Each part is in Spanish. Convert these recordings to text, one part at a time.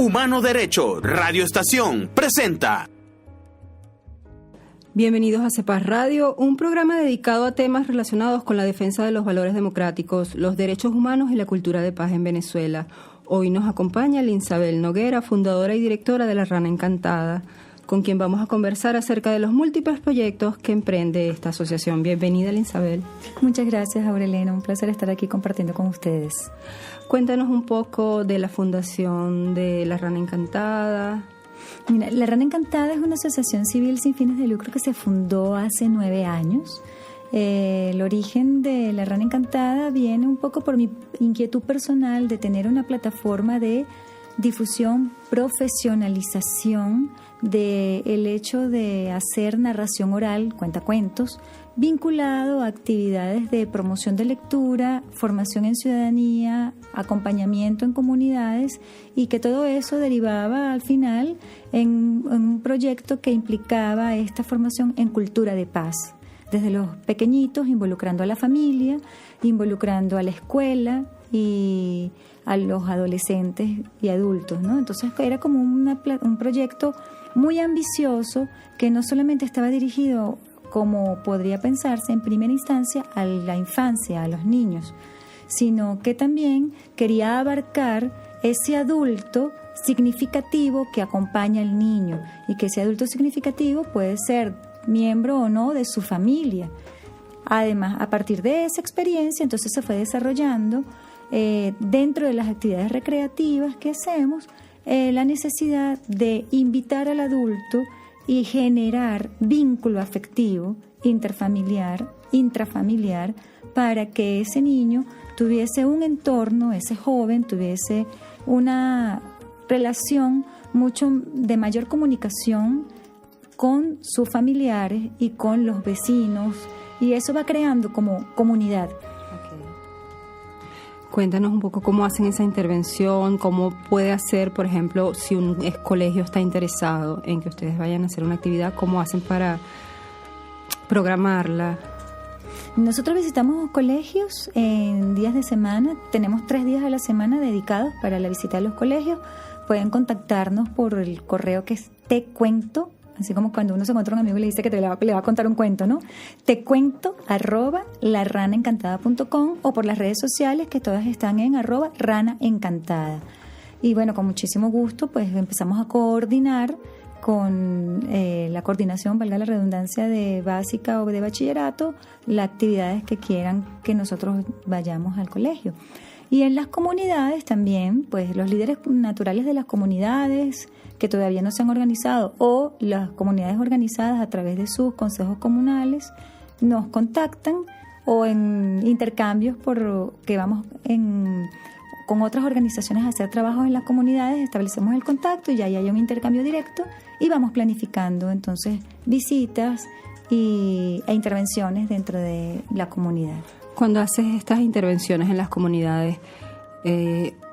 Humano Derecho, Radio Estación, presenta. Bienvenidos a CEPAS Radio, un programa dedicado a temas relacionados con la defensa de los valores democráticos, los derechos humanos y la cultura de paz en Venezuela. Hoy nos acompaña Linsabel Noguera, fundadora y directora de La Rana Encantada, con quien vamos a conversar acerca de los múltiples proyectos que emprende esta asociación. Bienvenida, Linsabel. Muchas gracias, Aurelena. Un placer estar aquí compartiendo con ustedes. Cuéntanos un poco de la fundación de La Rana Encantada. Mira, La Rana Encantada es una asociación civil sin fines de lucro que se fundó hace 9 años. El origen de La Rana Encantada viene un poco por mi inquietud personal de tener una plataforma de difusión, profesionalización del hecho de hacer narración oral, cuentacuentos, vinculado a actividades de promoción de lectura, formación en ciudadanía, acompañamiento en comunidades, y que todo eso derivaba al final en un proyecto que implicaba esta formación en cultura de paz, desde los pequeñitos, involucrando a la familia, involucrando a la escuela y a los adolescentes y adultos, ¿no? Entonces era como un proyecto muy ambicioso que no solamente estaba dirigido, como podría pensarse en primera instancia, a la infancia, a los niños, sino que también quería abarcar ese adulto significativo que acompaña al niño, y que ese adulto significativo puede ser miembro o no de su familia. Además, a partir de esa experiencia, entonces se fue desarrollando dentro de las actividades recreativas que hacemos, la necesidad de invitar al adulto y generar vínculo afectivo, interfamiliar, intrafamiliar, para que ese niño tuviese un entorno, ese joven tuviese una relación mucho de mayor comunicación con sus familiares y con los vecinos, y eso va creando como comunidad. Cuéntanos un poco cómo hacen esa intervención, cómo puede hacer, por ejemplo, si un colegio está interesado en que ustedes vayan a hacer una actividad, cómo hacen para programarla. Nosotros visitamos colegios en días de semana, tenemos 3 días a la semana dedicados para la visita de los colegios. Pueden contactarnos por el correo que es tecuento, así como cuando uno se encuentra un amigo y le dice que le va a contar un cuento, ¿no? tecuento@laranaencantada.com, o por las redes sociales, que todas están en @ranaencantada. Y bueno, con muchísimo gusto pues empezamos a coordinar con la coordinación, valga la redundancia, de básica o de bachillerato, las actividades que quieran que nosotros vayamos al colegio. Y en las comunidades también, pues los líderes naturales de las comunidades que todavía no se han organizado, o las comunidades organizadas a través de sus consejos comunales, nos contactan, o en intercambios que vamos con otras organizaciones a hacer trabajos en las comunidades, establecemos el contacto y ya hay un intercambio directo y vamos planificando entonces visitas e intervenciones dentro de la comunidad. Cuando haces estas intervenciones en las comunidades,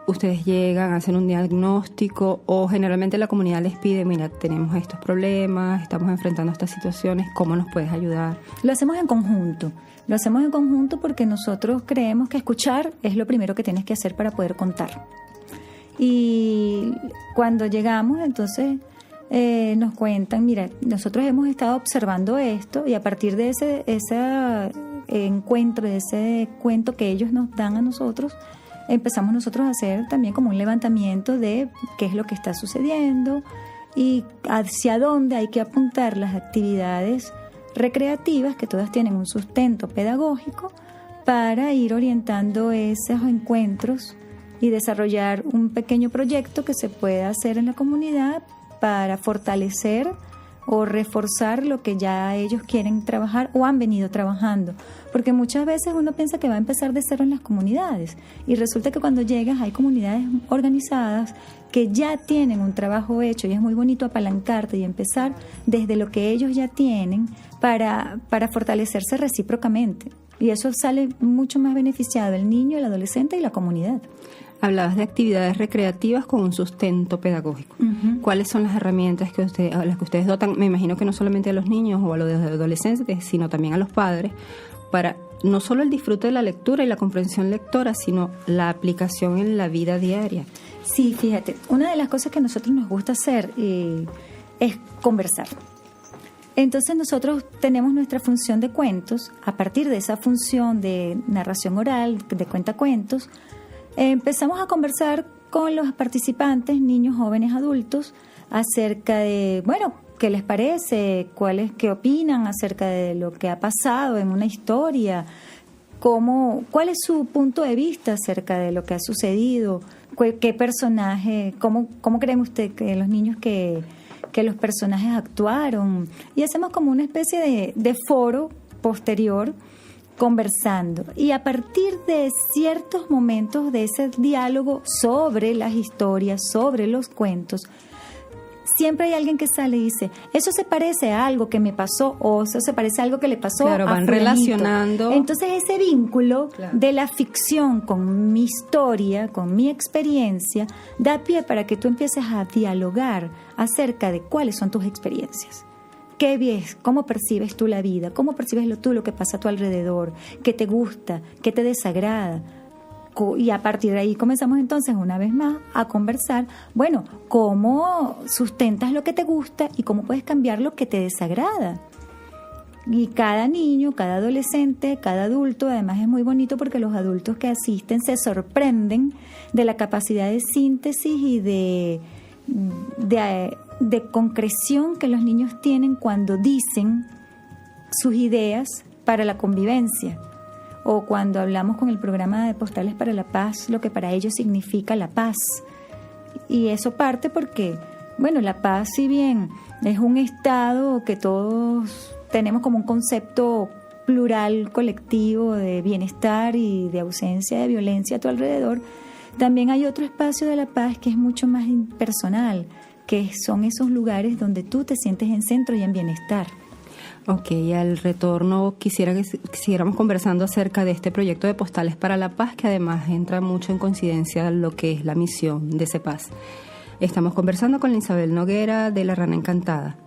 ustedes llegan, hacen un diagnóstico, o generalmente la comunidad les pide, mira, tenemos estos problemas, estamos enfrentando estas situaciones, ¿cómo nos puedes ayudar? Lo hacemos en conjunto porque nosotros creemos que escuchar es lo primero que tienes que hacer para poder contar. Y cuando llegamos, entonces nos cuentan, mira, nosotros hemos estado observando esto, y a partir de ese encuentro, de ese cuento que ellos nos dan a nosotros, empezamos nosotros a hacer también como un levantamiento de qué es lo que está sucediendo y hacia dónde hay que apuntar las actividades recreativas, que todas tienen un sustento pedagógico, para ir orientando esos encuentros y desarrollar un pequeño proyecto que se pueda hacer en la comunidad para fortalecer o reforzar lo que ya ellos quieren trabajar o han venido trabajando. Porque muchas veces uno piensa que va a empezar de cero en las comunidades, y resulta que cuando llegas hay comunidades organizadas que ya tienen un trabajo hecho, y es muy bonito apalancarte y empezar desde lo que ellos ya tienen para fortalecerse recíprocamente. Y eso sale mucho más beneficiado el niño, el adolescente y la comunidad. Hablabas de actividades recreativas con un sustento pedagógico. Uh-huh. ¿Cuáles son las herramientas a las que ustedes dotan? Me imagino que no solamente a los niños o a los adolescentes, sino también a los padres, para no solo el disfrute de la lectura y la comprensión lectora, sino la aplicación en la vida diaria. Sí, fíjate, una de las cosas que a nosotros nos gusta hacer es conversar. Entonces nosotros tenemos nuestra función de cuentos. A partir de esa función de narración oral, de cuentacuentos, empezamos a conversar con los participantes, niños, jóvenes, adultos, acerca de, bueno, ¿qué les parece? ¿Qué opinan acerca de lo que ha pasado en una historia? ¿Cuál es su punto de vista acerca de lo que ha sucedido? ¿Qué personaje? ¿Cómo creen ustedes que los niños que los personajes actuaron? Y hacemos como una especie de foro posterior conversando. Y a partir de ciertos momentos de ese diálogo sobre las historias, sobre los cuentos, siempre hay alguien que sale y dice, eso se parece a algo que me pasó, o eso se parece a algo que le pasó a van fulanito. Relacionando. Entonces ese vínculo de la ficción con mi historia, con mi experiencia, da pie para que tú empieces a dialogar acerca de cuáles son tus experiencias. ¿Qué ves? ¿Cómo percibes tú la vida? ¿Cómo percibes lo que pasa a tu alrededor? ¿Qué te gusta? ¿Qué te desagrada? Y a partir de ahí comenzamos entonces una vez más a conversar, bueno, cómo sustentas lo que te gusta y cómo puedes cambiar lo que te desagrada. Y cada niño, cada adolescente, cada adulto, además es muy bonito porque los adultos que asisten se sorprenden de la capacidad de síntesis y de concreción que los niños tienen cuando dicen sus ideas para la convivencia. O cuando hablamos con el programa de Postales para la Paz, lo que para ellos significa la paz. Y eso parte porque, bueno, la paz, si bien es un estado que todos tenemos como un concepto plural, colectivo de bienestar y de ausencia de violencia a tu alrededor, también hay otro espacio de la paz que es mucho más impersonal, que son esos lugares donde tú te sientes en centro y en bienestar. Ok, al retorno quisiera que siguiéramos conversando acerca de este proyecto de Postales para la Paz, que además entra mucho en coincidencia lo que es la misión de CEPAZ. Estamos conversando con Isabel Noguera de La Rana Encantada.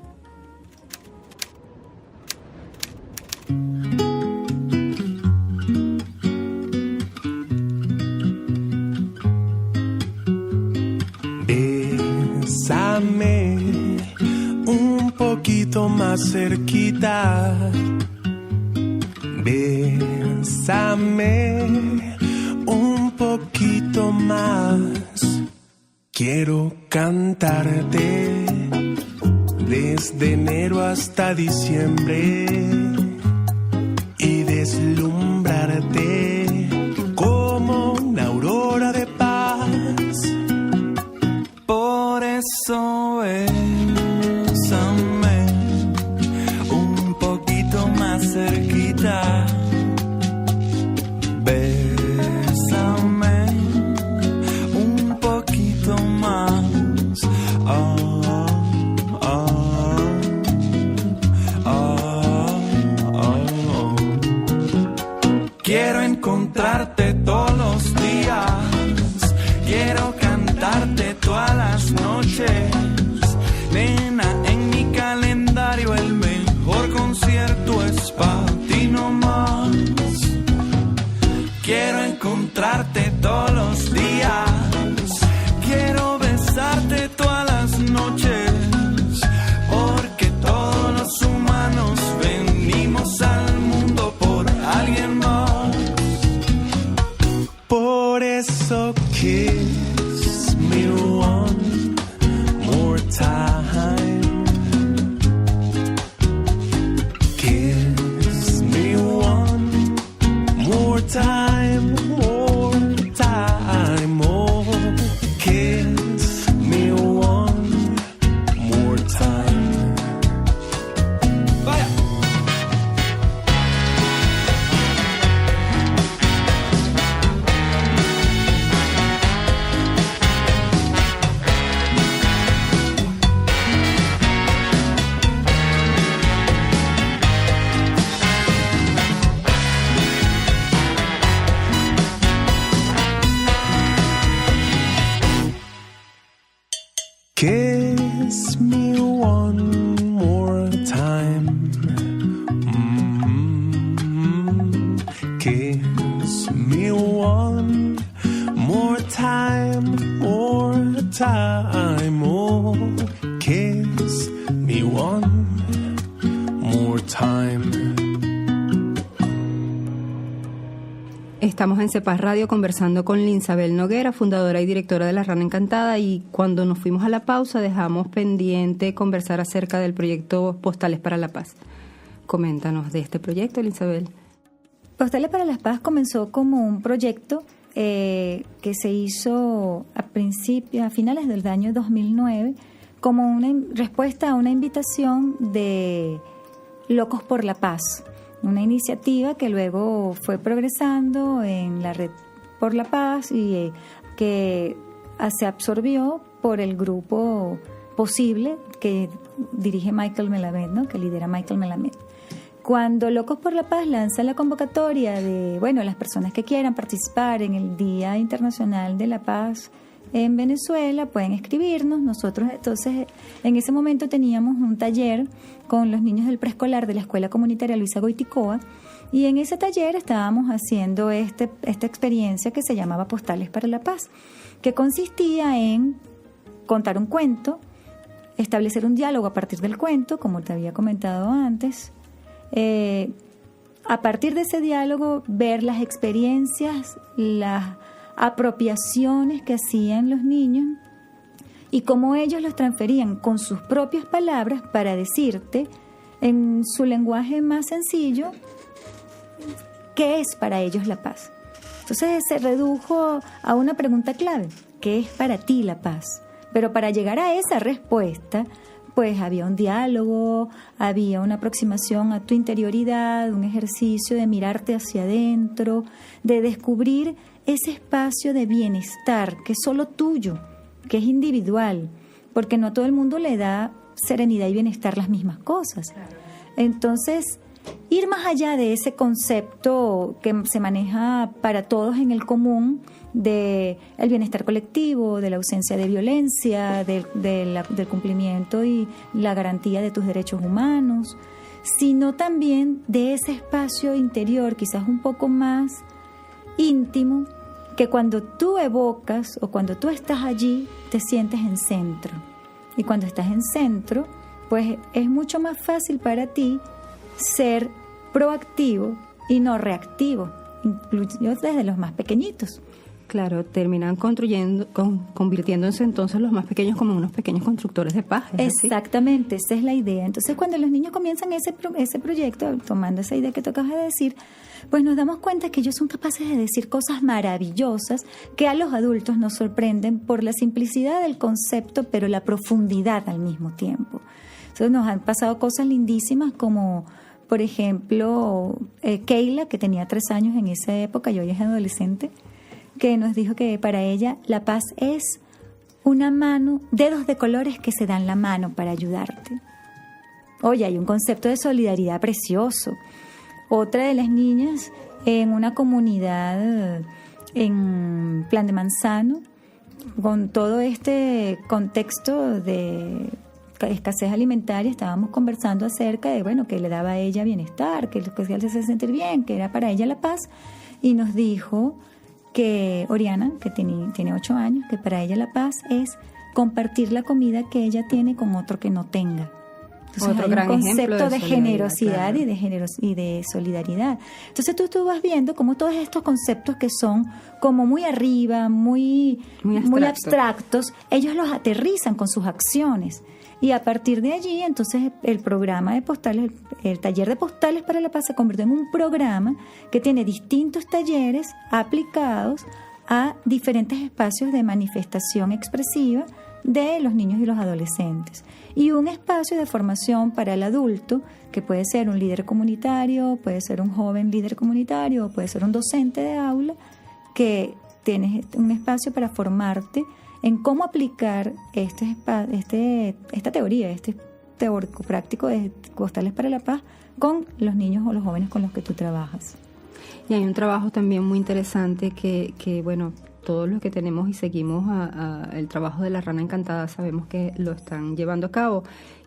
Bésame un poquito más cerquita, bésame un poquito más. Quiero cantarte desde enero hasta diciembre y deslumbrarte como una aurora de paz. Por eso bésame un poquito más cerquita, bésame un poquito más. Oh, oh, oh, oh, oh. Quiero encontrarte todos los días, quiero cantarte todas las noches. Nena, en mi calendario el mejor concierto es para ti nomás. Quiero encontrarte todos los días, quiero besarte todas las noches, porque todos los humanos venimos al mundo por alguien más. Por eso kiss me one more time, kiss me one more time, more time, oh, kiss me one more time. Vaya. Kiss me one more time. Kiss me one more time, more time. Oh, kiss me one more time. Estamos en CEPAS Radio conversando con Linsabel Noguera, fundadora y directora de La Rana Encantada, y cuando nos fuimos a la pausa dejamos pendiente conversar acerca del proyecto Postales para la Paz. Coméntanos de este proyecto, Linsabel. Postales para la Paz comenzó como un proyecto que se hizo a finales del año 2009 como una respuesta a una invitación de Locos por la Paz, una iniciativa que luego fue progresando en la Red por la Paz y que se absorbió por el grupo Posible que dirige Michael Melamed, ¿no? Que lidera Michael Melamed. Cuando Locos por la Paz lanza la convocatoria de, las personas que quieran participar en el Día Internacional de la Paz en Venezuela pueden escribirnos. Nosotros entonces en ese momento teníamos un taller con los niños del preescolar de la Escuela Comunitaria Luisa Goiticoa, y en ese taller estábamos haciendo esta experiencia que se llamaba Postales para la Paz, que consistía en contar un cuento, establecer un diálogo a partir del cuento, como te había comentado antes. A partir de ese diálogo, ver las experiencias, las apropiaciones que hacían los niños y cómo ellos los transferían con sus propias palabras para decirte en su lenguaje más sencillo qué es para ellos la paz. Entonces se redujo a una pregunta clave: ¿qué es para ti la paz? Pero para llegar a esa respuesta, pues había un diálogo, había una aproximación a tu interioridad, un ejercicio de mirarte hacia adentro, de descubrir ese espacio de bienestar que es solo tuyo, que es individual, porque no a todo el mundo le da serenidad y bienestar las mismas cosas. Entonces, ir más allá de ese concepto que se maneja para todos en el común, de el bienestar colectivo, de la ausencia de violencia, del cumplimiento y la garantía de tus derechos humanos, sino también de ese espacio interior, quizás un poco más íntimo, que cuando tú evocas o cuando tú estás allí, te sientes en centro. Y cuando estás en centro, pues es mucho más fácil para ti ser proactivo y no reactivo, incluso desde los más pequeñitos. Claro, terminan convirtiéndose entonces los más pequeños como unos pequeños constructores de paz. Exactamente, esa es la idea. Entonces, cuando los niños comienzan ese proyecto, tomando esa idea que tú acabas de decir, pues nos damos cuenta que ellos son capaces de decir cosas maravillosas que a los adultos nos sorprenden por la simplicidad del concepto, pero la profundidad al mismo tiempo. Entonces, nos han pasado cosas lindísimas como, por ejemplo, Keila, que tenía 3 años en esa época y hoy es adolescente, que nos dijo que para ella la paz es una mano, dedos de colores que se dan la mano para ayudarte. Oye, hay un concepto de solidaridad precioso. Otra de las niñas en una comunidad en Plan de Manzano, con todo este contexto de escasez alimentaria, estábamos conversando acerca de, que le daba a ella bienestar, que le hacía sentir bien, que era para ella la paz, y nos dijo que Oriana, que tiene 8 años, que para ella la paz es compartir la comida que ella tiene con otro que no tenga. Entonces Otro hay gran un concepto de generosidad, claro, y de solidaridad. Entonces tú vas viendo cómo todos estos conceptos que son como muy arriba, muy abstractos, ellos los aterrizan con sus acciones. Y a partir de allí, entonces, el programa de postales, el taller de Postales para la Paz se convirtió en un programa que tiene distintos talleres aplicados a diferentes espacios de manifestación expresiva de los niños y los adolescentes. Y un espacio de formación para el adulto, que puede ser un líder comunitario, puede ser un joven líder comunitario, puede ser un docente de aula, que tienes un espacio para formarte en cómo aplicar esta teoría, este teórico práctico de Postales para la Paz con los niños o los jóvenes con los que tú trabajas. Y hay un trabajo también muy interesante que todos los que tenemos y seguimos el trabajo de La Rana Encantada sabemos que lo están llevando a cabo,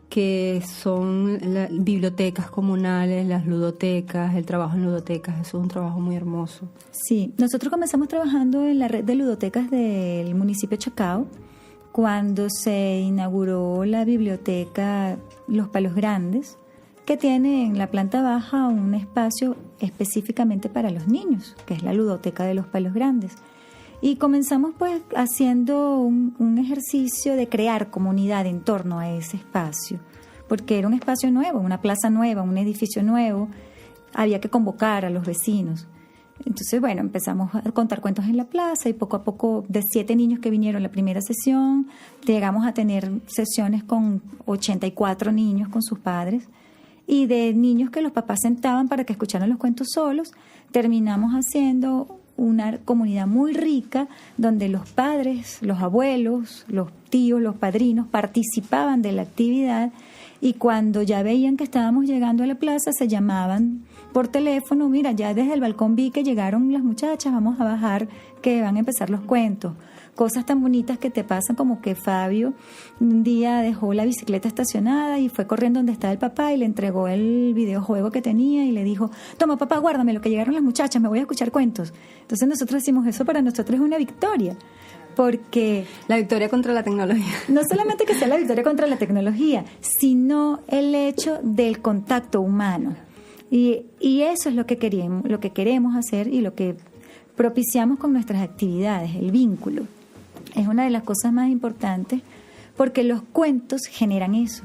que son las bibliotecas comunales, las ludotecas, el trabajo en ludotecas. Eso es un trabajo muy hermoso. Sí, nosotros comenzamos trabajando en la red de ludotecas del municipio de Chacao, cuando se inauguró la biblioteca Los Palos Grandes, que tiene en la planta baja un espacio específicamente para los niños, que es la ludoteca de Los Palos Grandes. Y comenzamos pues haciendo un ejercicio de crear comunidad en torno a ese espacio, porque era un espacio nuevo, una plaza nueva, un edificio nuevo, había que convocar a los vecinos. Entonces, bueno, empezamos a contar cuentos en la plaza y poco a poco, de 7 niños que vinieron la primera sesión, llegamos a tener sesiones con 84 niños con sus padres, y de niños que los papás sentaban para que escucharan los cuentos solos, terminamos haciendo una comunidad muy rica donde los padres, los abuelos, los tíos, los padrinos participaban de la actividad, y cuando ya veían que estábamos llegando a la plaza se llamaban por teléfono: mira, ya desde el balcón vi que llegaron las muchachas, vamos a bajar que van a empezar los cuentos. Cosas tan bonitas que te pasan, como que Fabio un día dejó la bicicleta estacionada y fue corriendo donde estaba el papá y le entregó el videojuego que tenía y le dijo: toma papá, guárdame lo que llegaron las muchachas, me voy a escuchar cuentos. Entonces nosotros decimos, eso para nosotros es una victoria, porque la victoria contra la tecnología. No solamente que sea la victoria contra la tecnología, sino el hecho del contacto humano. Y eso es lo que queremos hacer y lo que propiciamos con nuestras actividades, el vínculo. Es una de las cosas más importantes, porque los cuentos generan eso.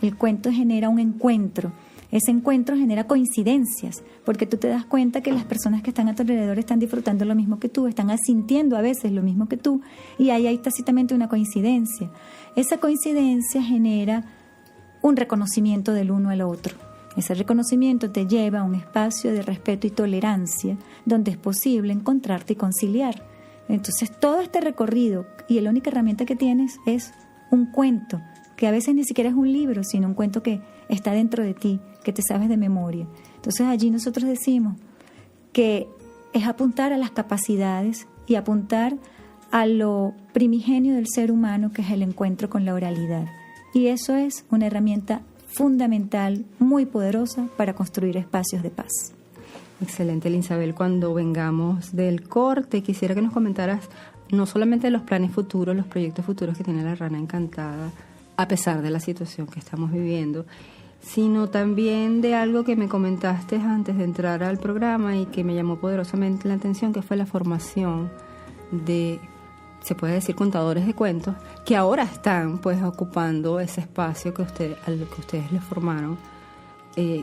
El cuento genera un encuentro. Ese encuentro genera coincidencias, porque tú te das cuenta que las personas que están a tu alrededor están disfrutando lo mismo que tú, están asintiendo a veces lo mismo que tú, y ahí hay tácitamente una coincidencia. Esa coincidencia genera un reconocimiento del uno al otro. Ese reconocimiento te lleva a un espacio de respeto y tolerancia, donde es posible encontrarte y conciliar. Entonces, todo este recorrido, y la única herramienta que tienes es un cuento, que a veces ni siquiera es un libro, sino un cuento que está dentro de ti, que te sabes de memoria. Entonces, allí nosotros decimos que es apuntar a las capacidades y apuntar a lo primigenio del ser humano, que es el encuentro con la oralidad. Y eso es una herramienta fundamental, muy poderosa para construir espacios de paz. Excelente, Linsabel. Cuando vengamos del corte, quisiera que nos comentaras no solamente los planes futuros, los proyectos futuros que tiene la Rana Encantada, a pesar de la situación que estamos viviendo, sino también de algo que me comentaste antes de entrar al programa y que me llamó poderosamente la atención, que fue la formación de, se puede decir, contadores de cuentos, que ahora están pues ocupando ese espacio que al que ustedes les formaron,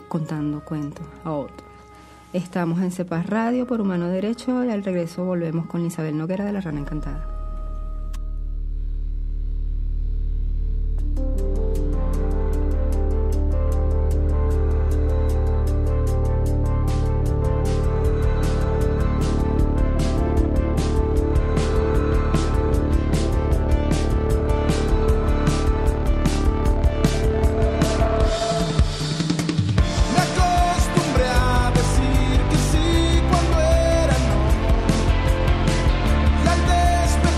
contando cuentos a otros. Estamos en CEPAS Radio por Humano Derecho, y al regreso volvemos con Linsabel Noguera de la Rana Encantada. Despertar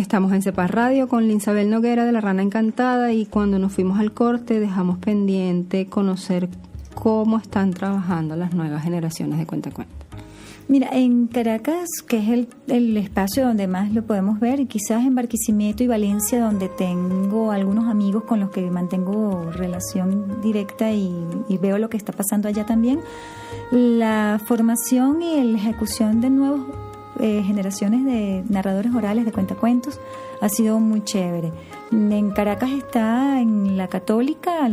Estamos en CEPAS Radio con Linsabel Noguera de La Rana Encantada, y cuando nos fuimos al corte dejamos pendiente conocer cómo están trabajando las nuevas generaciones de cuentacuentos. Mira, en Caracas, que es el espacio donde más lo podemos ver, y quizás en Barquisimeto y Valencia, donde tengo algunos amigos con los que mantengo relación directa y veo lo que está pasando allá también, la formación y la ejecución de nuevas generaciones de narradores orales de cuentacuentos ha sido muy chévere. En Caracas está en la Católica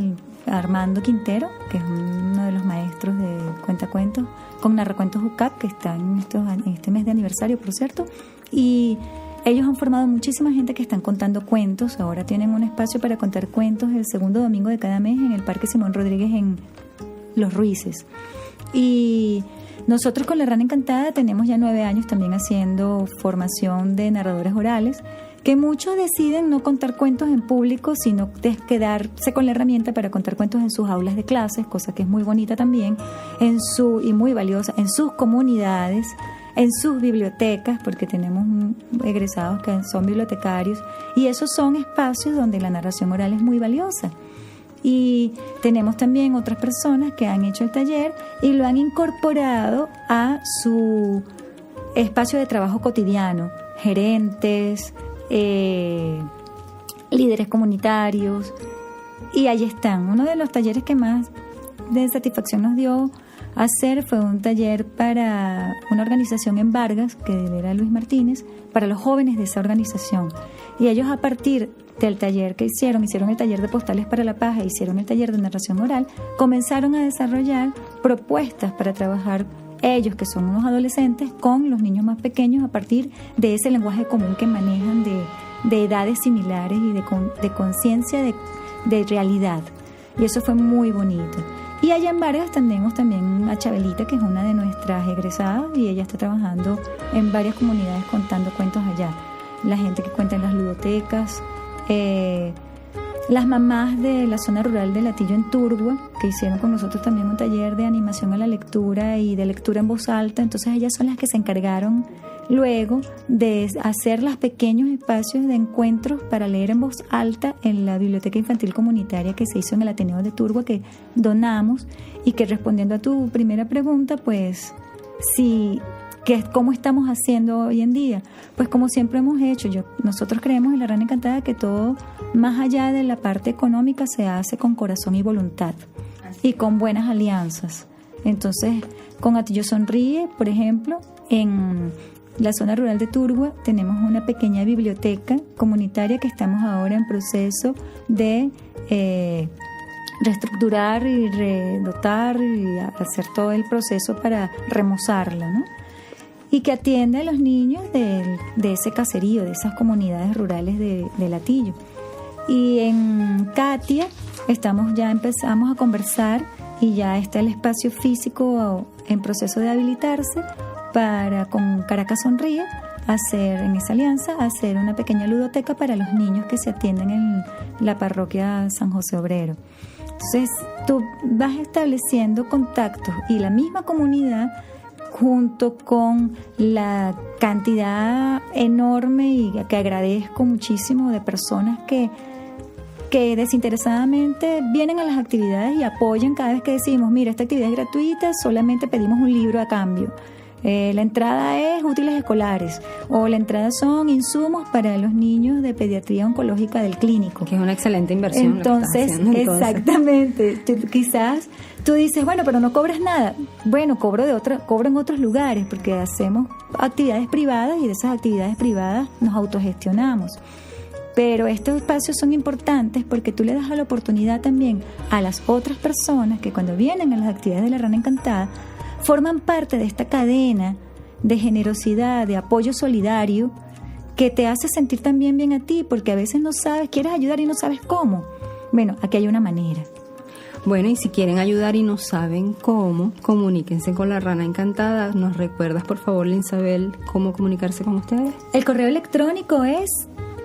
Armando Quintero, que es uno de los maestros de cuentacuentos, con Narracuentos UCAP, que está en este mes de aniversario, por cierto, y ellos han formado muchísima gente que están contando cuentos. Ahora tienen un espacio para contar cuentos el segundo domingo de cada mes en el Parque Simón Rodríguez en Los Ruices. Y nosotros con La Rana Encantada tenemos ya 9 años también haciendo formación de narradores orales, que muchos deciden no contar cuentos en público, sino quedarse con la herramienta para contar cuentos en sus aulas de clases, cosa que es muy bonita también, y muy valiosa, en sus comunidades, en sus bibliotecas, porque tenemos egresados que son bibliotecarios, y esos son espacios donde la narración oral es muy valiosa. Y tenemos también otras personas que han hecho el taller y lo han incorporado a su espacio de trabajo cotidiano, gerentes, líderes comunitarios, y ahí están. Uno de los talleres que más de satisfacción nos dio hacer fue un taller para una organización en Vargas, que era Luis Martínez, para los jóvenes de esa organización, y ellos, a partir del taller que hicieron el taller de postales para la paz e hicieron el taller de narración oral, comenzaron a desarrollar propuestas para trabajar ellos, que son unos adolescentes, con los niños más pequeños a partir de ese lenguaje común que manejan de edades similares y de conciencia de realidad. Y eso fue muy bonito. Y allá en Vargas tenemos también a Chabelita, que es una de nuestras egresadas, y ella está trabajando en varias comunidades contando cuentos allá. La gente que cuenta en las ludotecas, las mamás de la zona rural de Latillo en Turgua, que hicieron con nosotros también un taller de animación a la lectura y de lectura en voz alta. Entonces ellas son las que se encargaron luego de hacer los pequeños espacios de encuentros para leer en voz alta en la biblioteca infantil comunitaria que se hizo en el Ateneo de Turgua, que donamos, y que, respondiendo a tu primera pregunta, pues sí, ¿cómo estamos haciendo hoy en día? Pues como siempre hemos hecho. Nosotros creemos en La Rana Encantada que todo, más allá de la parte económica, se hace con corazón y voluntad y con buenas alianzas. Entonces, con Atillo Sonríe, por ejemplo, en la zona rural de Turgua tenemos una pequeña biblioteca comunitaria que estamos ahora en proceso de reestructurar y redotar y hacer todo el proceso para remozarla, ¿no? Y que atiende a los niños de ese caserío, de esas comunidades rurales de Latillo. Y en Katia empezamos a conversar, y ya está el espacio físico en proceso de habilitarse para, con Caracas Sonríe, en esa alianza, hacer una pequeña ludoteca para los niños que se atienden en la parroquia San José Obrero. Entonces tú vas estableciendo contactos, y la misma comunidad, junto con la cantidad enorme, y que agradezco muchísimo, de personas que desinteresadamente vienen a las actividades y apoyan cada vez que decimos, mira, esta actividad es gratuita, solamente pedimos un libro a cambio. La entrada es útiles escolares, o la entrada son insumos para los niños de pediatría oncológica del clínico. Que es una excelente inversión. Entonces, exactamente. Quizás tú dices, bueno, pero no cobras nada. Bueno, cobro en otros lugares, porque hacemos actividades privadas, y de esas actividades privadas nos autogestionamos. Pero estos espacios son importantes porque tú le das la oportunidad también a las otras personas que, cuando vienen a las actividades de La Rana Encantada, forman parte de esta cadena de generosidad, de apoyo solidario, que te hace sentir también bien a ti, porque a veces no sabes, quieres ayudar y no sabes cómo. Bueno, aquí hay una manera. Bueno, y si quieren ayudar y no saben cómo, comuníquense con La Rana Encantada. ¿Nos recuerdas, por favor, Linsabel, cómo comunicarse con ustedes? El correo electrónico es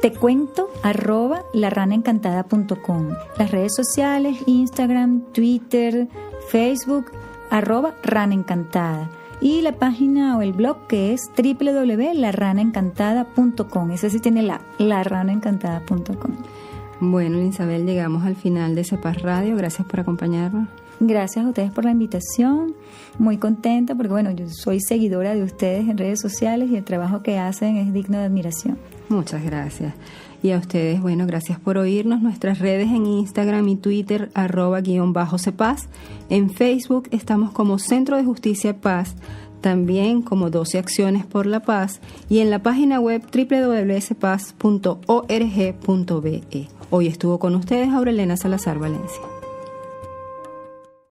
tecuento@laranaencantada.com. Las redes sociales, Instagram, Twitter, Facebook, @Rana Encantada. y la página o el blog que es www.larranaencantada.com. Ese sí tiene larranaencantada.com. Bueno, Linsabel, llegamos al final de CEPAS Radio. Gracias por acompañarnos. Gracias a ustedes por la invitación. Muy contenta porque, bueno, yo soy seguidora de ustedes en redes sociales y el trabajo que hacen es digno de admiración. Muchas gracias. Y a ustedes, bueno, gracias por oírnos. Nuestras redes en Instagram y Twitter, @_CEPAS. En Facebook estamos como Centro de Justicia Paz, también como 12 Acciones por la Paz, y en la página web www.cepaz.org.be. Hoy estuvo con ustedes Aurelena Salazar Valencia.